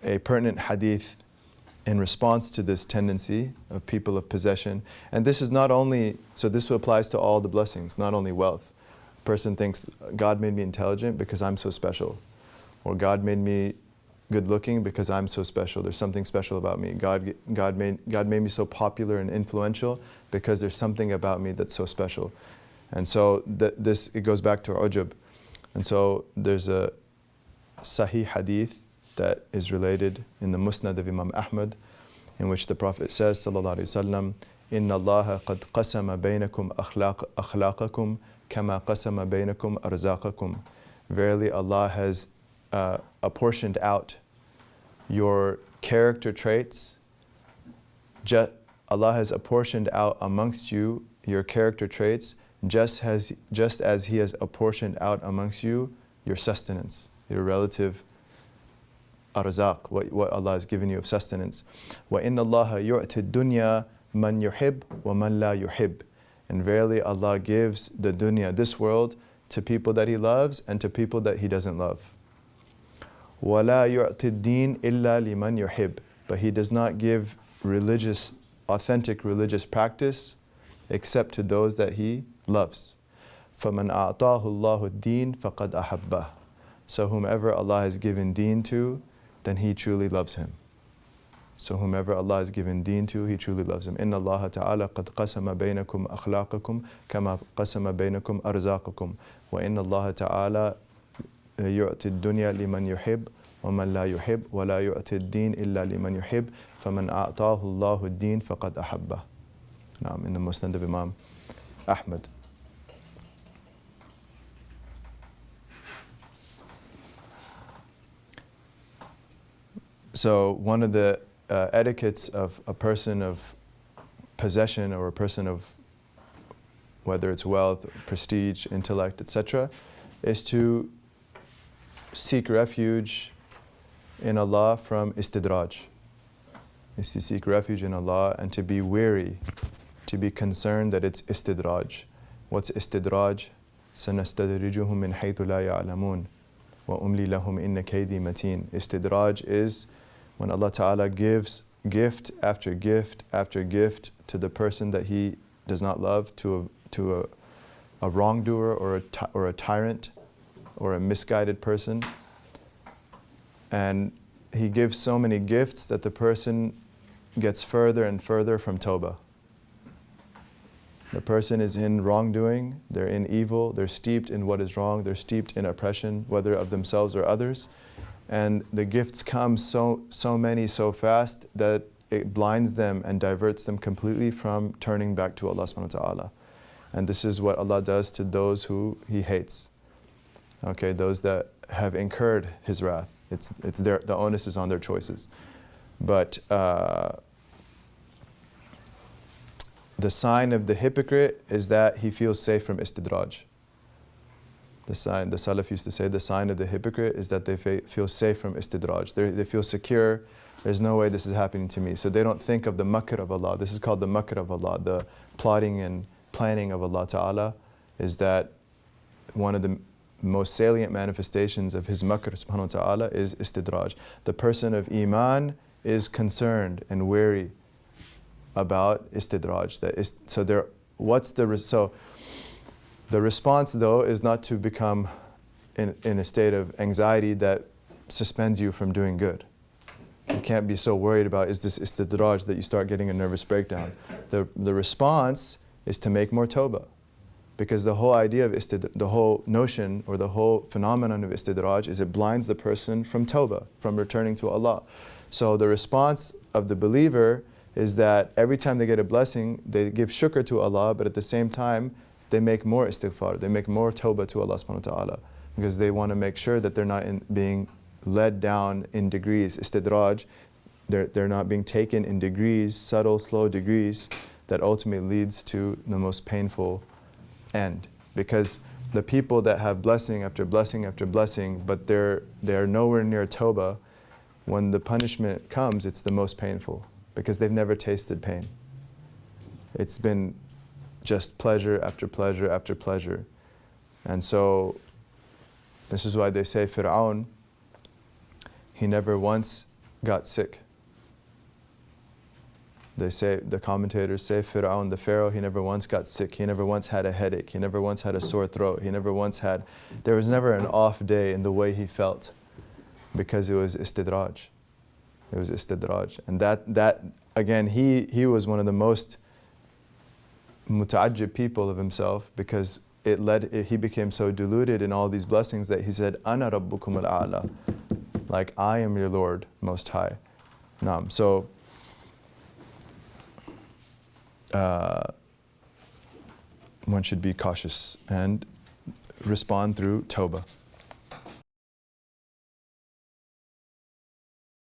a pertinent hadith in response to this tendency of people of possession. And this is not only, so this applies to all the blessings, not only wealth. A person thinks, God made me intelligent because I'm so special. Or God made me good looking because I'm so special. There's something special about me. God made me so popular and influential because there's something about me that's so special. And so it goes back to ujub. And so there's a sahih hadith that is related in the Musnad of Imam Ahmad, in which the Prophet says, sallallahu alaihi wasallam, "Inna Allah qad qasama baynakum akhlaqakum kama qasama baynakum arzaqakum." Verily, Allah has apportioned out your character traits. Allah has apportioned out amongst you your character traits, just as He has apportioned out amongst you your sustenance, your relative arzaq, what Allah has given you of sustenance. وَإِنَّ اللَّهَ يُعْتِ الدُّنْيَا مَنْ يُحِبْ وَمَنْ لَا يُحِبْ. And verily Allah gives the dunya, this world, to people that He loves and to people that He doesn't love. وَلَا يُعْتِ الدِّينَ إِلَّا لِمَنْ يُحِبْ. But He does not give authentic religious practice except to those that He loves. فَمَنْ أَعْطَاهُ اللَّهُ الدِّينَ فَقَدْ أَحَبَّهُ. So whomever Allah has given deen to, then He truly loves him. So whomever Allah has given deen to, He truly loves him. إِنَّ اللَّهَ تَعَالَى قَدْ قَسَمَ بَيْنَكُمْ أَخْلَاقَكُمْ كَمَا قَسَمَ بَيْنَكُمْ أَرْزَاقَكُمْ وَإِنَّ اللَّهَ تَعَالَى يُعْتِ الدُّنْيَا لِمَنْ يُحِبْ وَمَنْ لَا يُحِبْ وَلَا يُعْتِ الدِّينَ إِلَّا لِمَنْ يُحِبْ فَمَنْ أَعْطَاهُ اللَّهُ الدِّينَ فَقَدْ أَحَبَّهُ. In the Musnad of Imam Ahmad. So one of the etiquettes of a person of possession, or a person of, whether it's wealth, prestige, intellect, etc., is to seek refuge in Allah from istidraj. Is to seek refuge in Allah and to be wary, to be concerned that it's istidraj. What's istidraj? سَنَسْتَدْرِجُهُمْ مِنْ حَيْثُ لَا يَعْلَمُونَ وَأُمْلِي لَهُمْ إِنَّ كَيْدِي مَتِينٌ. Istidraj is when Allah Ta'ala gives gift after gift after gift to the person that He does not love, to a wrongdoer or a tyrant or a misguided person. And He gives so many gifts that the person gets further and further from tawbah. The person is in wrongdoing, they're in evil, they're steeped in what is wrong, they're steeped in oppression, whether of themselves or others. And the gifts come so many, so fast that it blinds them and diverts them completely from turning back to Allah subhanahu wa ta'ala. And this is what Allah does to those who He hates. Okay, those that have incurred His wrath. The onus is on their choices. But the sign of the hypocrite is that he feels safe from istidraj. The Salaf used to say, the sign of the hypocrite is that they feel safe from istidraj. They feel secure. There's no way this is happening to me. So they don't think of the makr of Allah. This is called the makr of Allah. The plotting and planning of Allah Ta'ala is that one of the most salient manifestations of His makr subhanahu wa ta'ala is istidraj. The person of iman is concerned and wary about istidraj. So the response, though, is not to become in a state of anxiety that suspends you from doing good. You can't be so worried about, is this istidraj, that you start getting a nervous breakdown. The response is to make more tawbah. Because the whole idea of the whole notion or the whole phenomenon of istidraj is it blinds the person from tawbah, from returning to Allah. So the response of the believer is that every time they get a blessing, they give shukr to Allah, but at the same time, they make more istighfar, they make more tawbah to Allah subhanahu wa ta'ala, because they want to make sure that they're not being led down in degrees, istidraj, they're not being taken in degrees, subtle, slow degrees, that ultimately leads to the most painful end. Because the people that have blessing after blessing after blessing, but they're nowhere near tawbah, when the punishment comes, it's the most painful, because they've never tasted pain. It's been just pleasure after pleasure after pleasure. And so, this is why they say Fir'aun, he never once got sick. They say, the commentators say, Fir'aun, the Pharaoh, he never once got sick. He never once had a headache. He never once had a sore throat. There was never an off day in the way he felt, because it was istidraj. It was istidraj. And that again, he was one of the most muta'ajjib people of himself, because he became so deluded in all these blessings that he said, Ana rabbukum al-a'la. Like, I am your Lord Most High. Naam. So, one should be cautious and respond through tawbah.